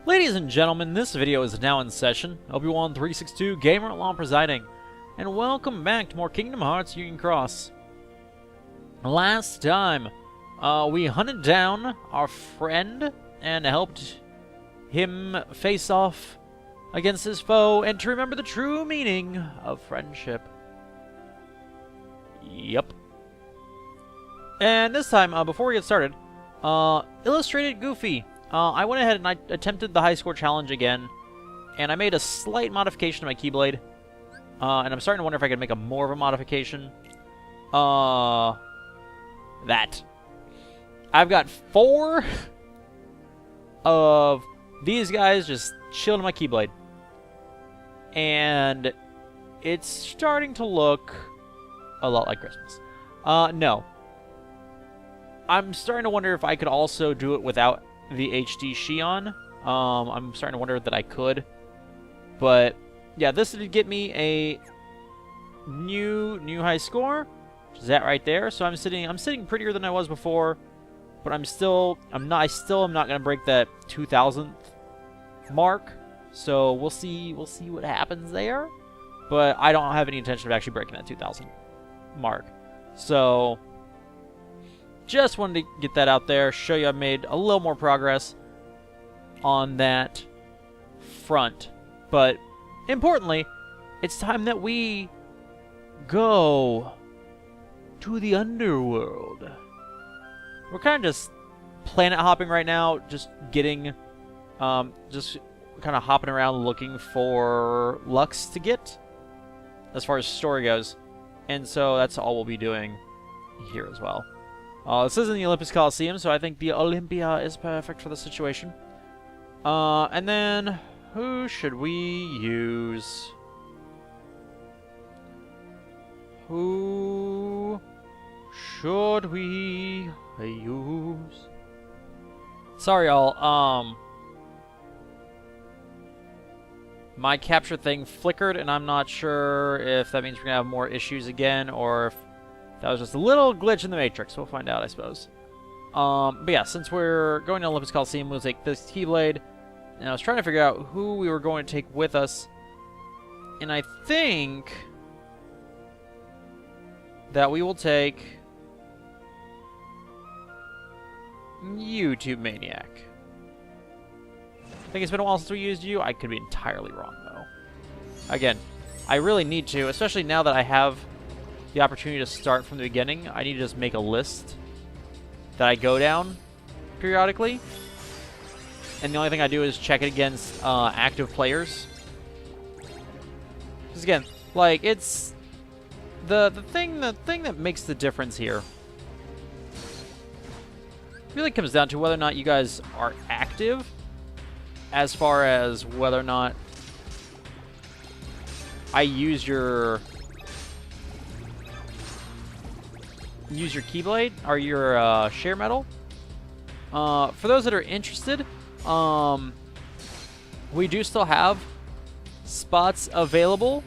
Ladies and gentlemen, this video is now in session. Obi-Wan362 Gamer at Law presiding, and welcome back to more Kingdom Hearts Union Cross. Last time, we hunted down our friend and helped him face off against his foe and to remember the true meaning of friendship. Yep. And this time, before we get started, Illustrated Goofy. I went ahead and I attempted the high score challenge again, and I made a slight modification to my Keyblade. And I'm starting to wonder if I could make a more of a modification. That. I've got 4 of these guys just chilling in my Keyblade. And it's starting to look a lot like Christmas. No. I'm starting to wonder if I could also do it without the HD Xion. I'm starting to wonder that I could. But yeah, this did get me a new high score, which is that right there. So I'm sitting prettier than I was before, but I still am not going to break that 2000th mark. So we'll see what happens there. But I don't have any intention of actually breaking that 2000 mark. So just wanted to get that out there, show you I've made a little more progress on that front. But importantly, it's time that we go to the underworld. We're kind of just planet hopping right now, just getting, just kind of hopping around looking for Lux to get, as far as story goes. And so that's all we'll be doing here as well. This is in the Olympus Coliseum, so I think the Olympia is perfect for the situation. And then, who should we use? Who should we use? Sorry, y'all. My capture thing flickered, and I'm not sure if that means we're gonna have more issues again, or if that was just a little glitch in the Matrix. We'll find out, I suppose. But yeah, since we're going to Olympus Coliseum, we'll take this Keyblade. And I was trying to figure out who we were going to take with us. And I think that we will take YouTube Maniac. I think it's been a while since we used you. I could be entirely wrong, though. Again, I really need to, especially now that I have the opportunity to start from the beginning. I need to just make a list that I go down periodically, and the only thing I do is check it against active players. Because again, like, it's the thing that makes the difference here really comes down to whether or not you guys are active, as far as whether or not I use your Keyblade or your share medal. For those that are interested, we do still have spots available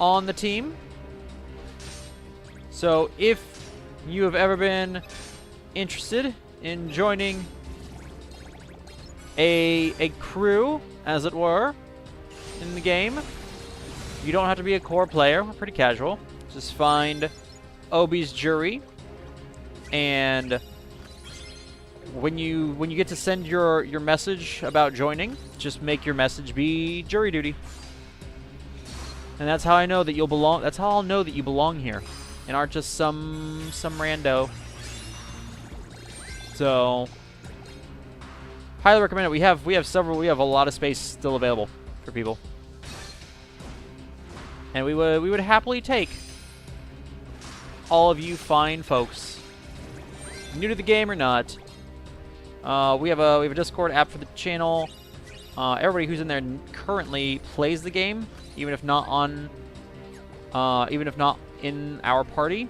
on the team. So if you have ever been interested in joining a crew, as it were, in the game, you don't have to be a core player. We're pretty casual. Just find Obi's Jury, and when you get to send your message about joining, just make your message be jury duty, and that's how I know that you'll belong. That's how I'll know that you belong here, and aren't just some rando. So, highly recommend it. We have a lot of space still available for people, and we would happily take all of you fine folks, new to the game or not. We have a Discord app for the channel. Everybody who's in there currently plays the game, even if not in our party,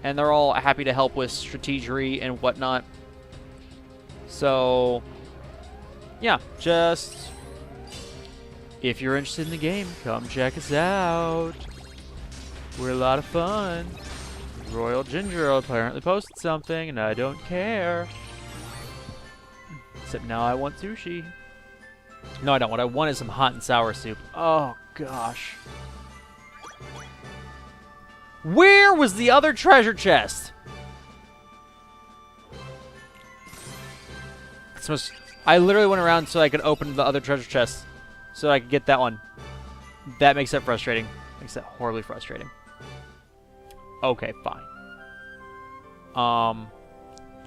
and they're all happy to help with strategy and whatnot. So yeah, just if you're interested in the game, come check us out. We're a lot of fun. Royal Ginger apparently posted something, and I don't care. Except now I want sushi. No, I don't. What I want is some hot and sour soup. Oh, gosh. Where was the other treasure chest? I literally went around so I could open the other treasure chest so I could get that one. That makes that frustrating. Makes that horribly frustrating. Okay, fine.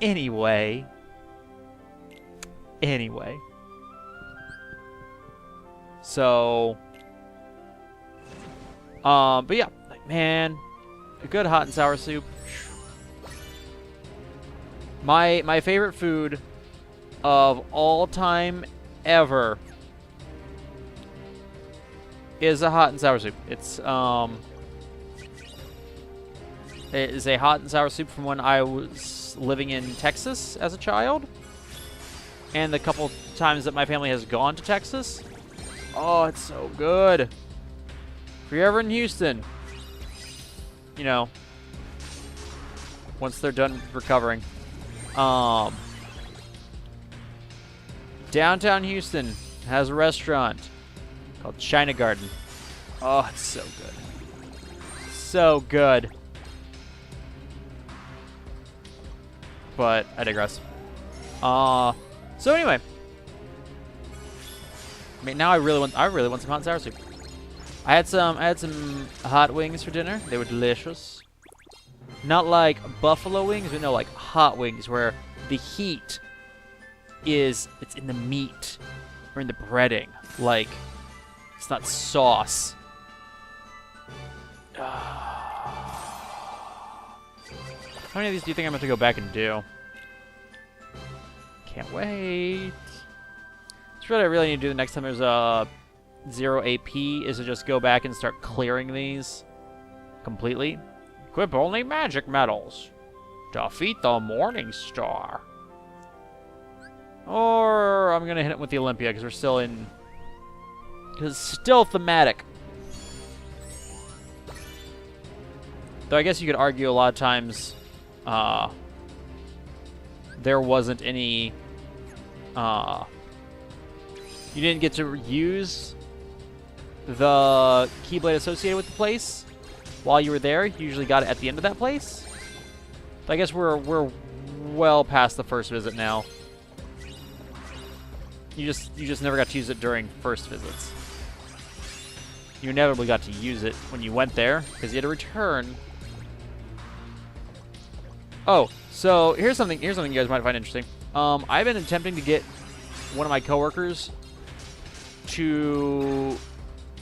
Anyway. So, but yeah, like, man, a good hot and sour soup. My favorite food of all time ever is a hot and sour soup. It is a hot and sour soup from when I was living in Texas as a child, and the couple times that my family has gone to Texas. Oh, it's so good. If you're ever in Houston, you know, once they're done recovering, downtown Houston has a restaurant called China Garden. Oh, it's so good. So good. But I digress. So anyway, I mean, now I really want some hot and sour soup. I had some hot wings for dinner. They were delicious. Not like buffalo wings, but no, like hot wings where the heat it's in the meat or in the breading. Like, it's not sauce. How many of these do you think I'm going to go back and do? Can't wait. That's what I really need to do the next time there's a 0 AP, is to just go back and start clearing these completely. Equip only magic medals. Defeat the Morning Star. Or I'm going to hit it with the Olympia because we're still in... Because it's still thematic. Though I guess you could argue a lot of times there wasn't any... you didn't get to use the Keyblade associated with the place while you were there. You usually got it at the end of that place. But I guess we're well past the first visit now. You just never got to use it during first visits. You inevitably got to use it when you went there because you had to return. Oh, so here's something you guys might find interesting. I've been attempting to get one of my coworkers to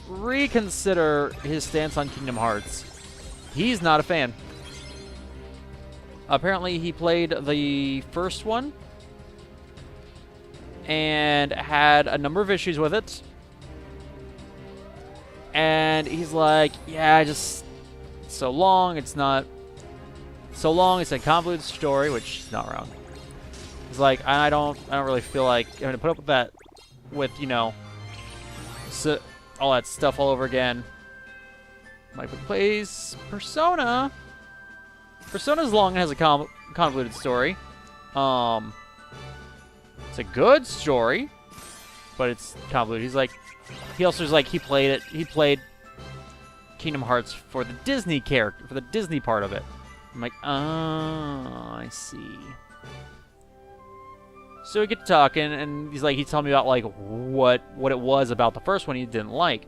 reconsider his stance on Kingdom Hearts. He's not a fan. Apparently, he played the first one and had a number of issues with it. And he's like, yeah, it's so long, it's a convoluted story, which he's not wrong. He's like, I don't really feel like having to put up with that, with, you know, all that stuff all over again. Like, but plays Persona. Persona's long and has a convoluted story. It's a good story, but it's convoluted. He's like, he played Kingdom Hearts for the Disney character, for the Disney part of it. I'm like, oh, I see. So we get to talking, and he's telling me about like what it was about the first one he didn't like.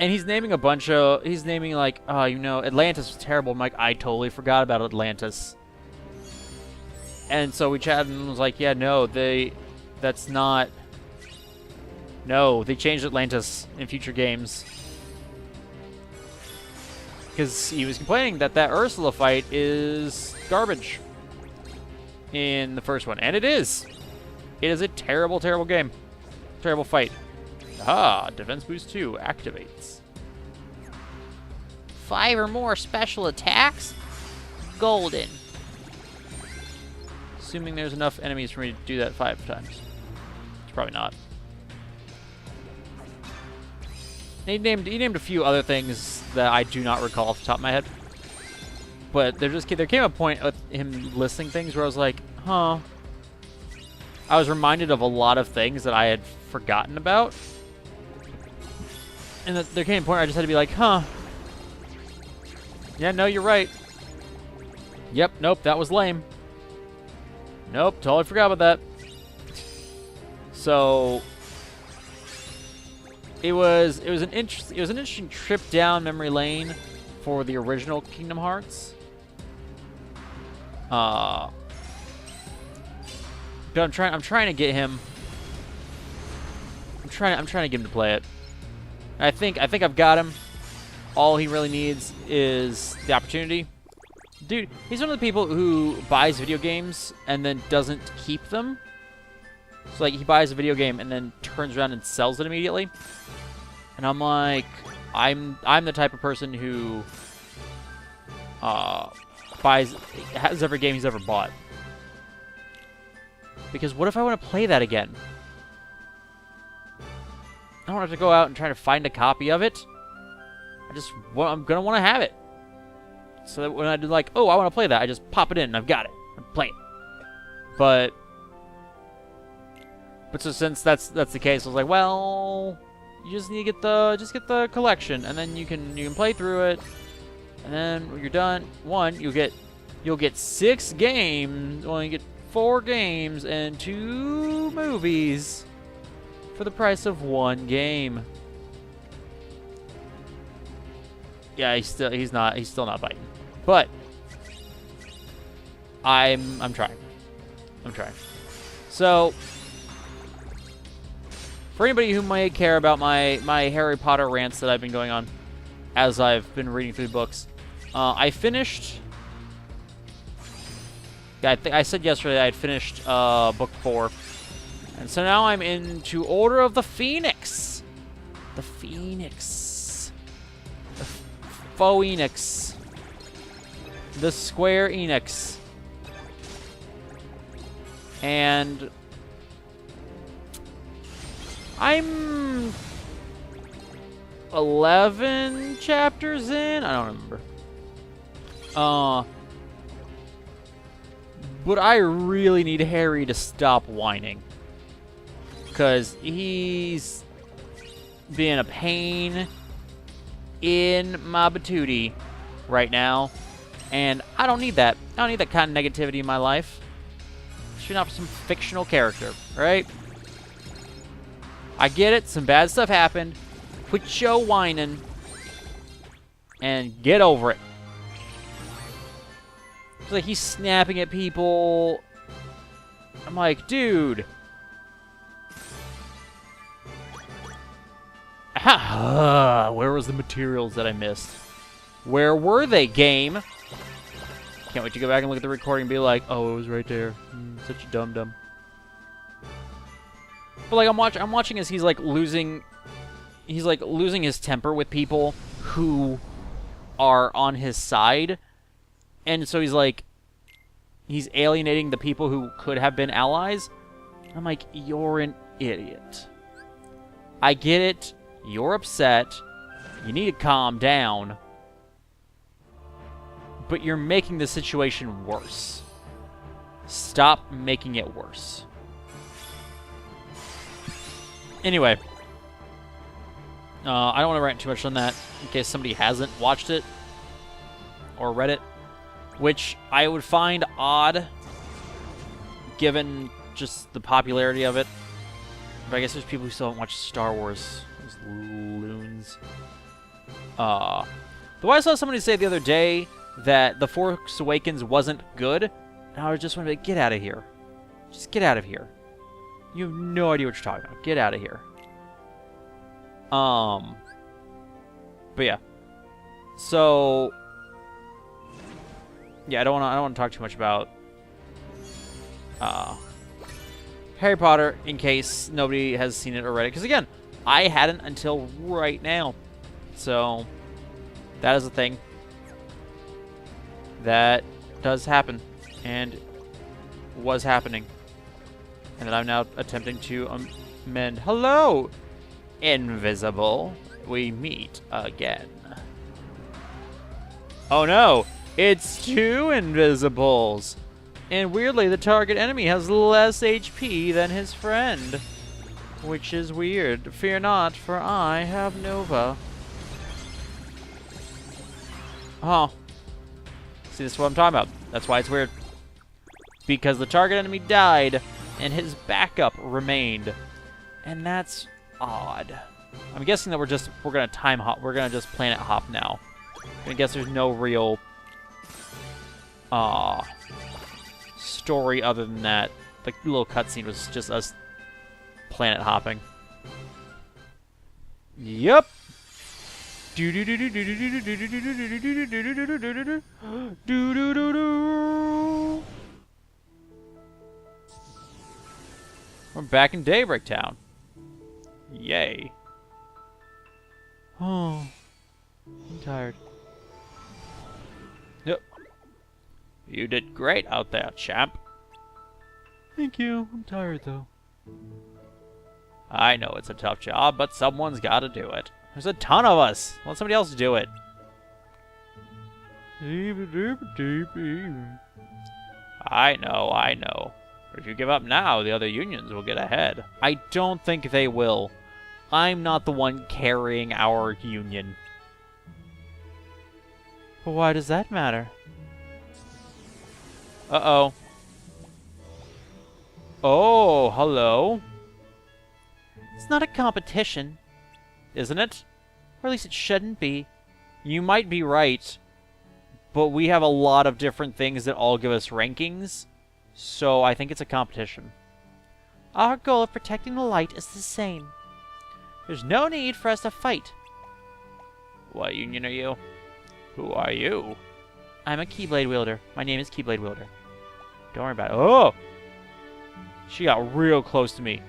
And he's naming like, oh, you know, Atlantis was terrible. I'm like, I totally forgot about Atlantis. And so we chatted and was like, yeah, no, they changed Atlantis in future games. Because he was complaining that Ursula fight is garbage in the first one. And it is. It is a terrible, terrible game. Terrible fight. Ah, Defense Boost 2 activates. 5 or more special attacks? Golden. Assuming there's enough enemies for me to do that 5 times. It's probably not. He named a few other things that I do not recall off the top of my head. But there came a point with him listing things where I was like, huh. I was reminded of a lot of things that I had forgotten about. And there came a point where I just had to be like, huh. Yeah, no, you're right. Yep, nope, that was lame. Nope, totally forgot about that. So it was an interesting trip down memory lane for the original Kingdom Hearts. But I'm trying to get him. I'm trying to get him to play it. I think I've got him. All he really needs is the opportunity. Dude, he's one of the people who buys video games and then doesn't keep them. So like he buys a video game and then turns around and sells it immediately. And I'm like, I'm the type of person who has every game he's ever bought. Because what if I want to play that again? I don't have to go out and try to find a copy of it. I'm gonna want to have it. So that when I do like, oh, I want to play that, I just pop it in and I've got it. I play it. But so since that's the case, I was like, well, you just need to get the collection, and then you can play through it, and then when you're done, you'll get 6 games. Well, you get 4 games and 2 movies for the price of 1 game. Yeah, he's still not biting. But I'm trying. So for anybody who might care about my Harry Potter rants that I've been going on as I've been reading through the books, I finished. Yeah, I said yesterday I had finished book 4, and so now I'm into Order of the Phoenix. The Phoenix. The Faux Enix. The Square Enix. And I'm 11 chapters in? I don't remember. But I really need Harry to stop whining. Because he's being a pain in my patootie right now. And I don't need that. I don't need that kind of negativity in my life. Especially not for some fictional character, right? I get it. Some bad stuff happened. Quit your whining. And get over it. It's like he's snapping at people. I'm like, dude. Where was the materials that I missed? Where were they, game? Can't wait to go back and look at the recording and be like, oh, it was right there. Such a dum-dum. But like I'm watching as he's like losing his temper with people who are on his side. And so he's alienating the people who could have been allies. I'm like, you're an idiot. I get it. You're upset. You need to calm down. But you're making the situation worse. Stop making it worse. Anyway. I don't want to rant too much on that in case somebody hasn't watched it or read it. Which I would find odd, given just the popularity of it. But I guess there's people who still haven't watched Star Wars. Those loons. Though I saw somebody say the other day that The Force Awakens wasn't good, and I was just wondering, get out of here. Just get out of here. You have no idea what you're talking about. Get out of here. But yeah. So yeah, I don't want to talk too much about Harry Potter in case nobody has seen it already. Because again, I hadn't until right now. So that is a thing that does happen and was happening, and that I'm now attempting to amend. Hello, Invisible. We meet again. Oh no. It's 2 Invisibles. And weirdly, the target enemy has less HP than his friend. Which is weird. Fear not, for I have Nova. Oh. See, this is what I'm talking about. That's why it's weird. Because the target enemy died, and his backup remained. And that's odd. I'm guessing that we're gonna time hop. We're gonna just planet hop now. I guess there's no real story other than that. The little cutscene was just us planet hopping. Yep. We're back in Daybreak Town. Yay. Oh, I'm tired. Yep. You did great out there, champ. Thank you. I'm tired, though. I know it's a tough job, but someone's got to do it. There's a ton of us. Let somebody else do it. I know. But if you give up now, the other unions will get ahead. I don't think they will. I'm not the one carrying our union. But why does that matter? Uh-oh. Oh, hello. It's not a competition, isn't it? Or at least it shouldn't be. You might be right, but we have a lot of different things that all give us rankings, so I think it's a competition. Our goal of protecting the light is the same. There's no need for us to fight. What union are you? Who are you? I'm a Keyblade wielder. My name is Keyblade wielder. Don't worry about it. Oh! She got real close to me.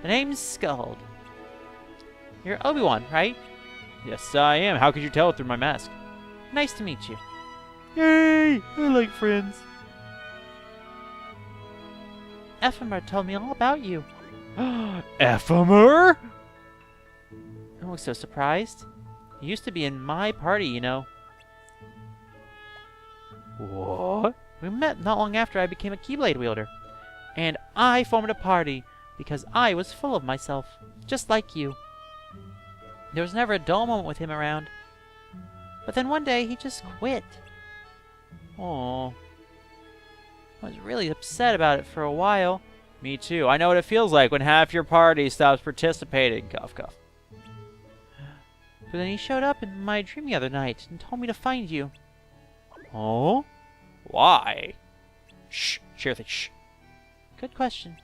The name's Scald. You're Obi-Wan, right? Yes, I am. How could you tell through my mask? Nice to meet you. Yay! I like friends. Ephemer told me all about you. Ephemer? Don't look so surprised. You used to be in my party, you know. What? We met not long after I became a Keyblade wielder. And I formed a party because I was full of myself, just like you. There was never a dull moment with him around. But then one day, he just quit. Aww. I was really upset about it for a while. Me too. I know what it feels like when half your party stops participating. Cough, cough. But then he showed up in my dream the other night and told me to find you. Oh? Why? Shh. Shirley, shh. Good question.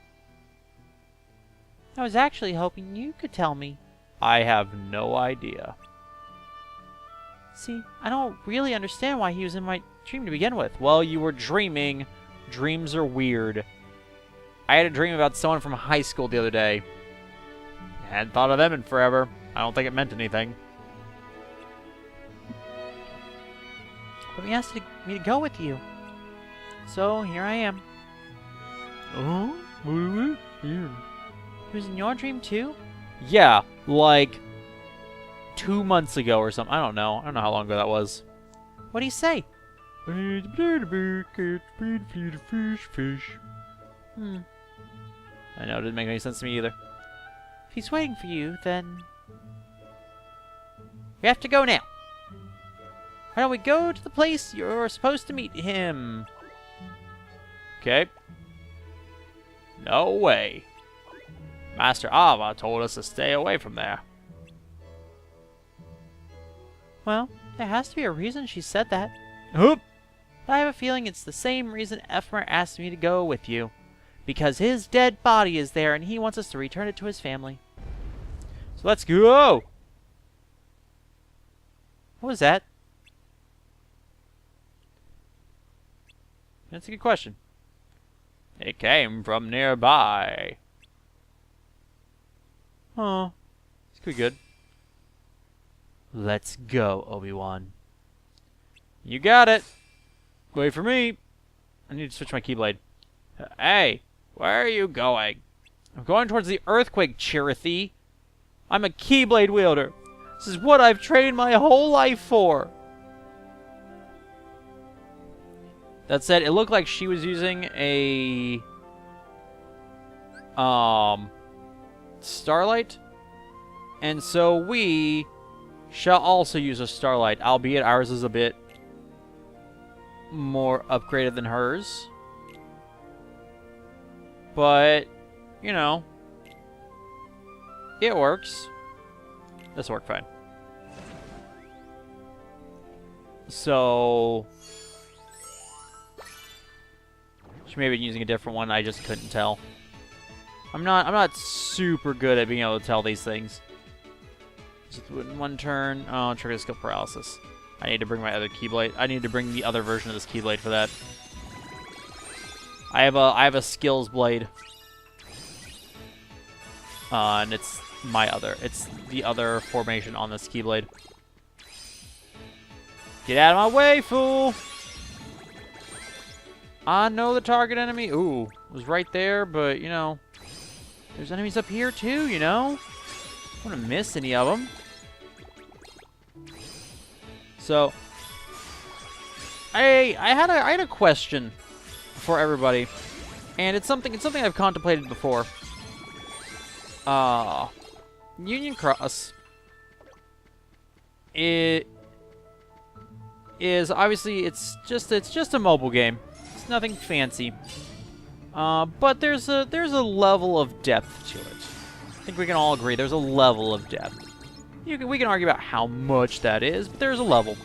I was actually hoping you could tell me. I have no idea. See, I don't really understand why he was in my dream to begin with. Well, you were dreaming. Dreams are weird. I had a dream about someone from high school the other day. I hadn't thought of them in forever. I don't think it meant anything. But he asked me to go with you. So, here I am. Oh? He was in your dream too? Yeah, like 2 months ago or something. I don't know. I don't know how long ago that was. What do you say? I know, it didn't make any sense to me either. If he's waiting for you, then we have to go now. Why don't we go to the place you're supposed to meet him? Okay. No way. Master Ava told us to stay away from there. Well, there has to be a reason she said that. Oop. But I have a feeling it's the same reason Ephemer asked me to go with you. Because his dead body is there and he wants us to return it to his family. So let's go! What was that? That's a good question. It came from nearby. Oh, this could be good. Let's go, Obi-Wan. You got it. Wait for me. I need to switch my Keyblade. Hey, where are you going? I'm going towards the earthquake, Chirithy. I'm a Keyblade wielder. This is what I've trained my whole life for. That said, it looked like she was using a Starlight, and so we shall also use a Starlight, albeit ours is a bit more upgraded than hers. But, you know, it works. This worked fine. So she may have been using a different one, I just couldn't tell. I'm not super good at being able to tell these things. Just in one turn. Oh, trigger skill paralysis. I need to bring my other Keyblade. I need to bring the other version of this Keyblade for that. I have a skills blade. And it's the other formation on this Keyblade. Get out of my way, fool! I know the target enemy. Ooh, was right there, but, you know, there's enemies up here, too, you know? I don't want to miss any of them. So, I had a question for everybody, and it's something I've contemplated before. Union Cross. It is obviously it's just a mobile game. It's nothing fancy. But there's a level of depth to it. I think we can all agree there's a level of depth. We can argue about how much that is, but there's a level.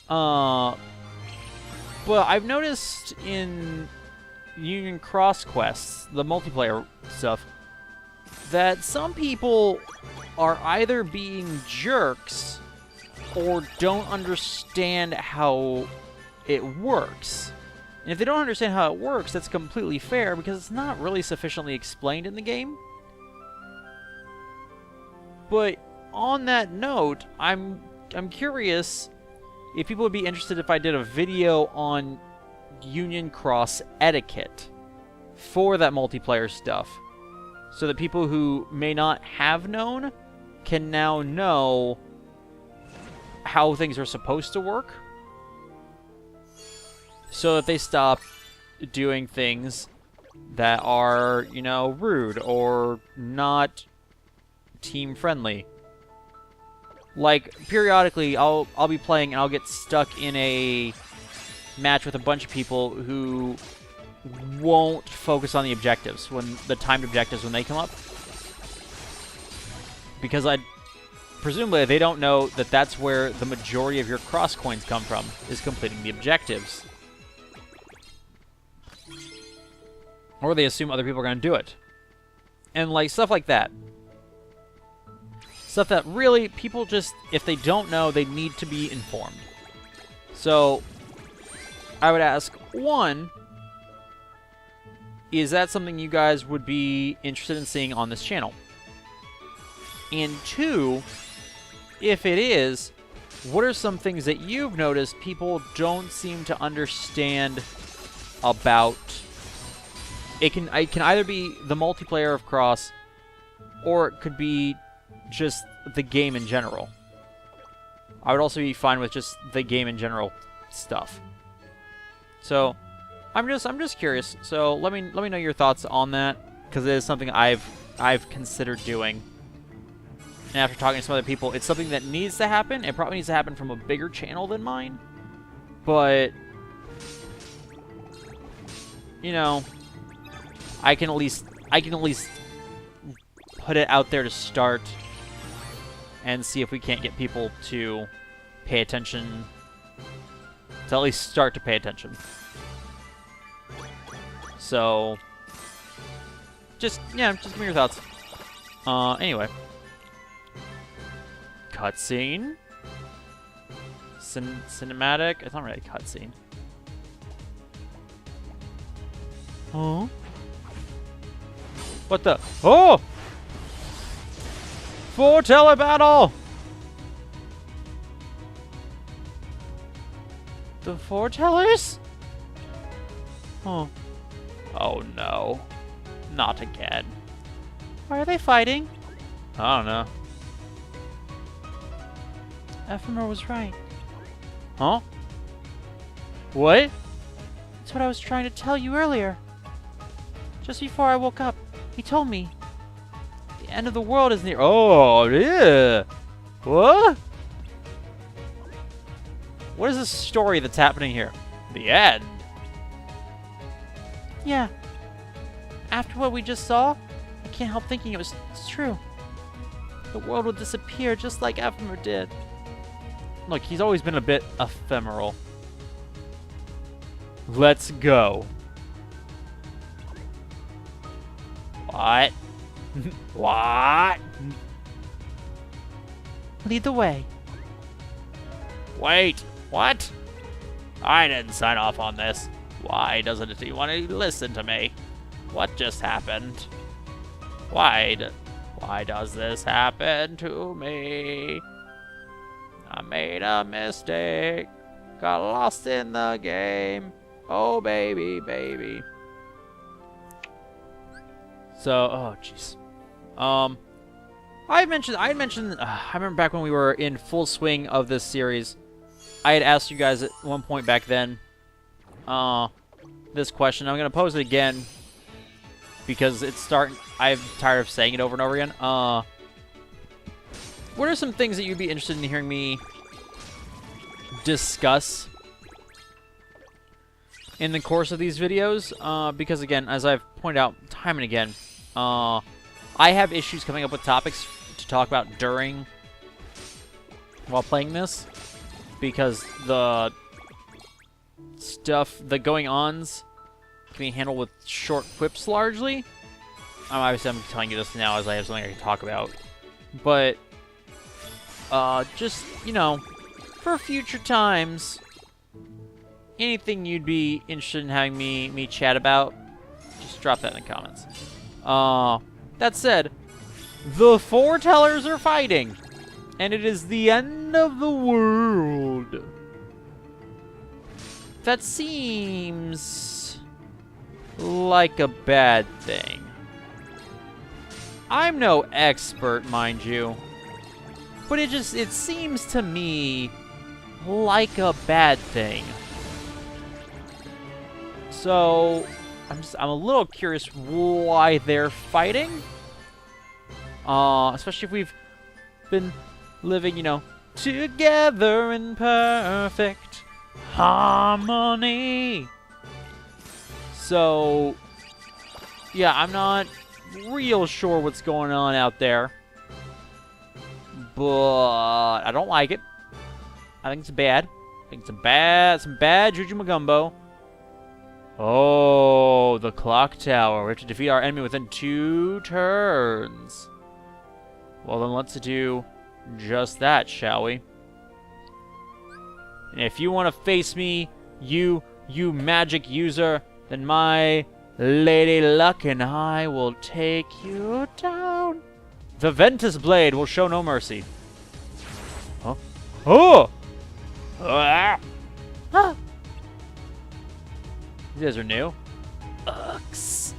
But I've noticed in Union Cross quests, the multiplayer stuff, that some people are either being jerks or don't understand how it works. And if they don't understand how it works, that's completely fair because it's not really sufficiently explained in the game. But on that note, I'm curious if people would be interested if I did a video on Union Cross etiquette for that multiplayer stuff, so that people who may not have known can now know how things are supposed to work, so that they stop doing things that are, you know, rude or not team friendly. Like, periodically, I'll be playing and I'll get stuck in a match with a bunch of people who won't focus on the objectives, when the timed objectives when they come up. Because presumably they don't know that that's where the majority of your cross coins come from, is completing the objectives. Or they assume other people are going to do it. And like stuff like that. Stuff that really people just, if they don't know, they need to be informed. So I would ask, one, is that something you guys would be interested in seeing on this channel? And two, if it is, what are some things that you've noticed people don't seem to understand about? It can either be the multiplayer of Cross, or it could be just the game in general. I would also be fine with just the game in general stuff. So I'm just curious. So let me know your thoughts on that, because it is something I've considered doing. And after talking to some other people, it's something that needs to happen. It probably needs to happen from a bigger channel than mine. But you know, I can at least put it out there to start and see if we can't get people to pay attention, to at least start to pay attention. So just give me your thoughts. Anyway. Cutscene? Cinematic? It's not really a cutscene. Huh? What the? Oh! Foreteller battle! The foretellers? Oh. Oh no. Not again. Why are they fighting? I don't know. Ephemer was right. Huh? What? That's what I was trying to tell you earlier. Just before I woke up, he told me the end of the world is near. Oh, yeah. What? What is this story that's happening here? The end. Yeah. After what we just saw, I can't help thinking it's true. The world will disappear just like Ephemer did. Look, he's always been a bit ephemeral. Let's go. What? What? Lead the way. Wait, what? I didn't sign off on this. Why doesn't he want to listen to me? What just happened? Why does this happen to me? I made a mistake. Got lost in the game. Oh, baby, baby. So, oh, jeez. I remember back when we were in full swing of this series, I had asked you guys at one point back then, this question. I'm going to pose it again, because I'm tired of saying it over and over again. What are some things that you'd be interested in hearing me discuss in the course of these videos? Because again, as I've pointed out time and again, I have issues coming up with topics to talk about while playing this, because the going-ons can be handled with short quips largely. Obviously, I'm telling you this now as I have something I can talk about. But, just, you know, for future times, anything you'd be interested in having me chat about, just drop that in the comments. That said, the foretellers are fighting, and it is the end of the world. That seems like a bad thing. I'm no expert, mind you, but it seems to me like a bad thing. So, I'm a little curious why they're fighting. Especially if we've been living, you know, together in perfect harmony. So, yeah, I'm not real sure what's going on out there, but I don't like it. I think it's bad. I think it's some bad Juju Magumbo. Oh, the clock tower. We have to defeat our enemy within 2 turns. Well, then let's do just that, shall we? And if you want to face me, you magic user, then my Lady Luck and I will take you down. The Ventus Blade will show no mercy. Huh? Oh! Ah! Ah! You guys are new. Ux.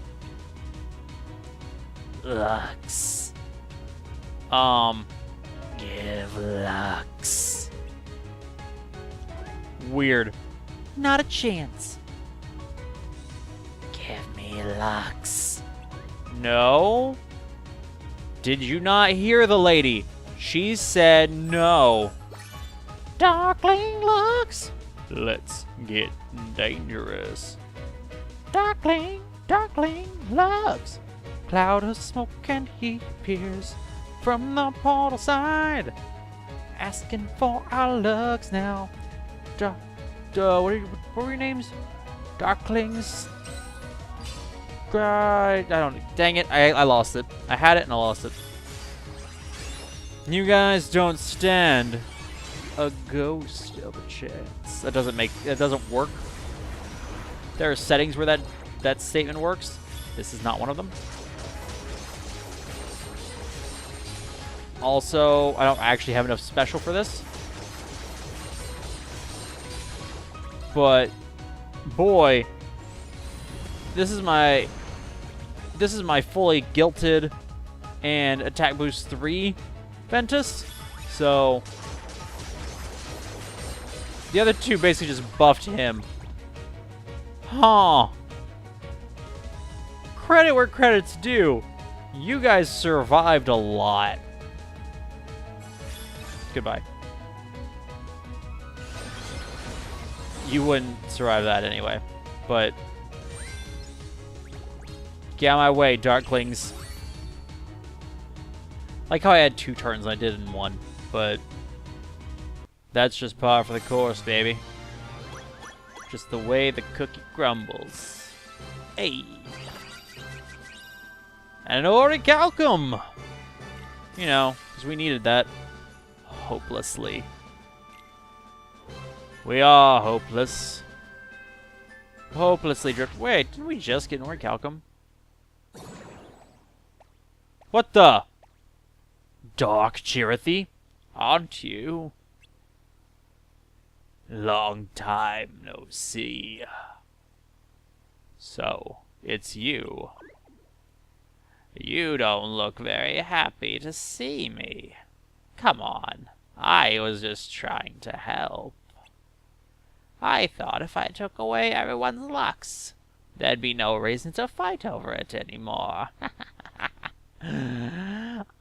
Lux. Give Lux. Weird. Not a chance. Give me Lux. No? Did you not hear the lady? She said no. Darkling Lux. Let's get dangerous. Darkling, Darkling Lux. Cloud of smoke and he appears from the portal side, asking for our Lux now. What were your names? Darklings. I don't. Dang it! I lost it. I had it and I lost it. You guys don't stand a ghost of a chance. That doesn't work. There are settings where that statement works. This is not one of them. Also, I don't actually have enough special for this. But boy, this is my fully guilted and attack boost 3 Ventus. So the other two basically just buffed him. Huh. Credit where credit's due. You guys survived a lot. Goodbye. You wouldn't survive that anyway, but get out of my way, Darklings. Like how I had 2 turns and I did in 1, but that's just par for the course, baby. Just the way the cookie crumbles. Hey. And an orichalcum! You know, because we needed that. Hopelessly. We are hopeless. Hopelessly drift. Wait, didn't we just get an orichalcum? What the? Dark Chirithy? Aren't you? Long time no see. So, it's you. You don't look very happy to see me. Come on, I was just trying to help. I thought if I took away everyone's lucks, there'd be no reason to fight over it anymore.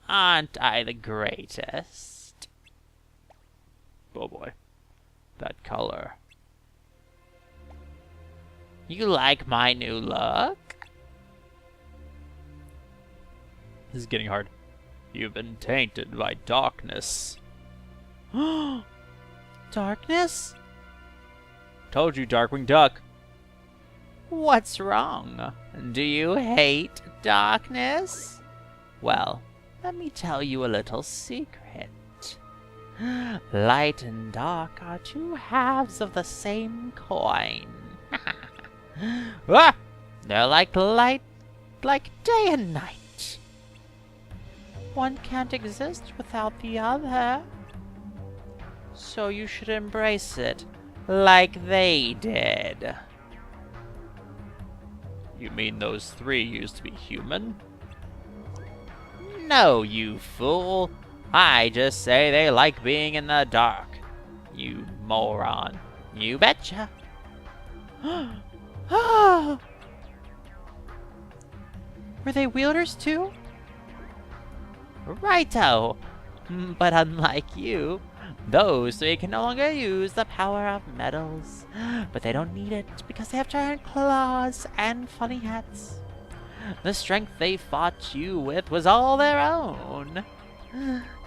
Aren't I the greatest? Oh boy. That color. You like my new look? This is getting hard. You've been tainted by darkness. Darkness? Told you, Darkwing Duck. What's wrong? Do you hate darkness? Well, let me tell you a little secret. Light and dark are 2 halves of the same coin. Ah! They're like light, like day and night. One can't exist without the other. So you should embrace it, like they did. You mean those 3 used to be human? No, you fool. I just say they like being in the dark. You moron. You betcha. Ah! Were they wielders too? Righto. But unlike you, those 3 can no longer use the power of metals. But they don't need it because they have giant claws and funny hats. The strength they fought you with was all their own.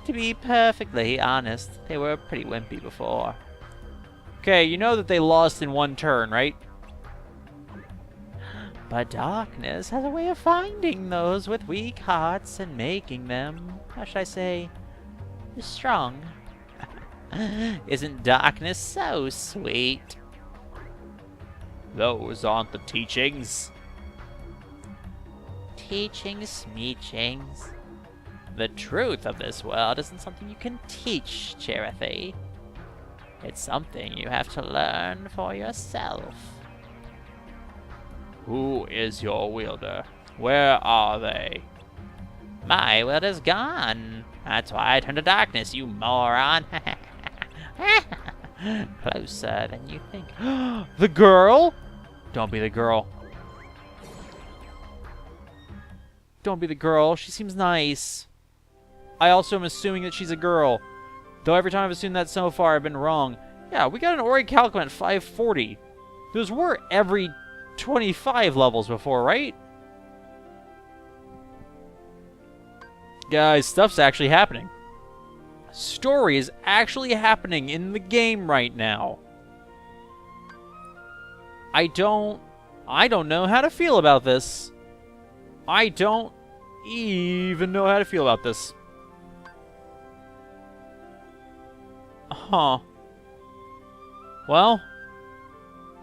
To be perfectly honest, they were pretty wimpy before. Okay, you know that they lost in 1 turn, right? But darkness has a way of finding those with weak hearts and making them, how should I say, strong. Isn't darkness so sweet? Those aren't the teachings. Teachings, smeechings. The truth of this world isn't something you can teach, Chirithy. It's something you have to learn for yourself. Who is your wielder? Where are they? My wielder's gone. That's why I turned to darkness, you moron. Closer than you think. The girl? Don't be the girl. Don't be the girl. She seems nice. I also am assuming that she's a girl. Though every time I've assumed that so far, I've been wrong. Yeah, we got an orichalcum at 540. Those were every 25 levels before, right? Guys, stuff's actually happening. Story is actually happening in the game right now. I don't know how to feel about this. I don't even know how to feel about this. Huh. Well,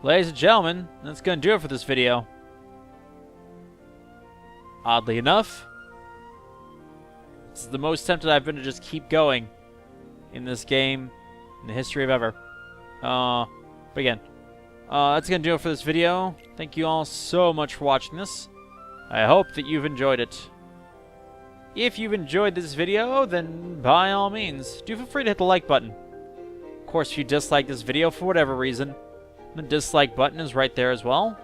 ladies and gentlemen, that's going to do it for this video. Oddly enough, this is the most tempted I've been to just keep going in this game in the history of ever. But again, that's going to do it for this video. Thank you all so much for watching this. I hope that you've enjoyed it. If you've enjoyed this video, then by all means, do feel free to hit the like button. Of course, if you dislike this video for whatever reason, the dislike button is right there as well.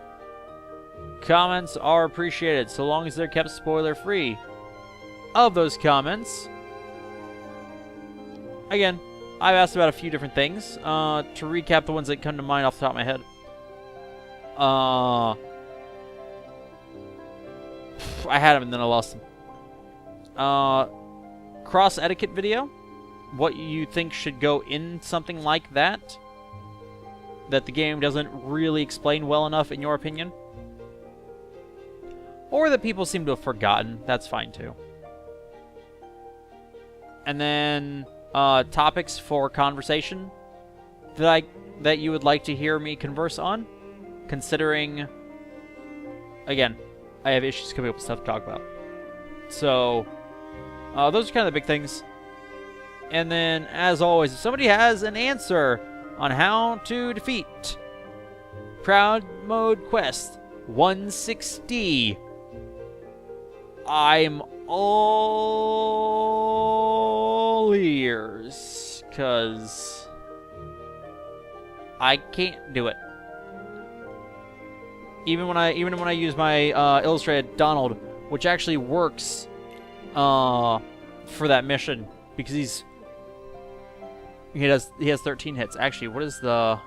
Comments are appreciated, so long as they're kept spoiler-free. Of those comments, again, I've asked about a few different things. To recap the ones that come to mind off the top of my head. I had them and then I lost them. Cross etiquette video. What you think should go in something like that the game doesn't really explain well enough, in your opinion. Or that people seem to have forgotten. That's fine, too. And then, topics for conversation that you would like to hear me converse on. Considering, again, I have issues coming up with stuff to talk about. So, those are kind of the big things. And then, as always, if somebody has an answer on how to defeat Proud Mode Quest 160, I'm all ears, because I can't do it. Even when I use my illustrated Donald, which actually works for that mission, because he has 13 hits. Actually, what is the...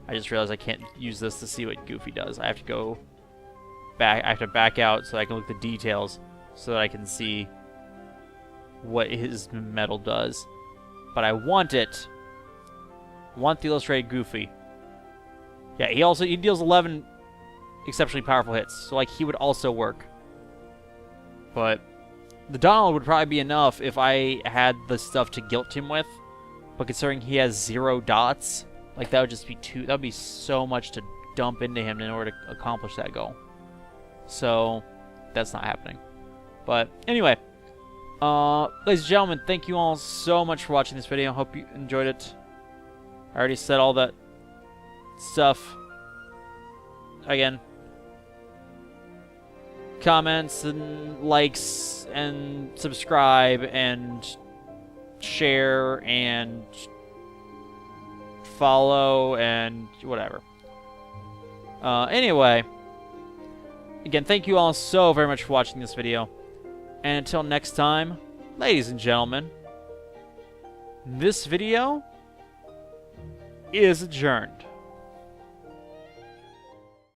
I just realized I can't use this to see what Goofy does. I have to go back. I have to back out so I can look at the details so that I can see what his medal does. But I want it. I want the illustrated Goofy. Yeah, he deals 11 exceptionally powerful hits, so like he would also work. But the Donald would probably be enough if I had the stuff to guilt him with. But considering he has 0 dots, like that would just be that would be so much to dump into him in order to accomplish that goal. So that's not happening. But anyway, ladies and gentlemen, thank you all so much for watching this video. Hope you enjoyed it. I already said all that stuff. Again, comments and likes and subscribe and share and follow and whatever. Anyway, again, thank you all so very much for watching this video. And until next time, ladies and gentlemen, this video is adjourned.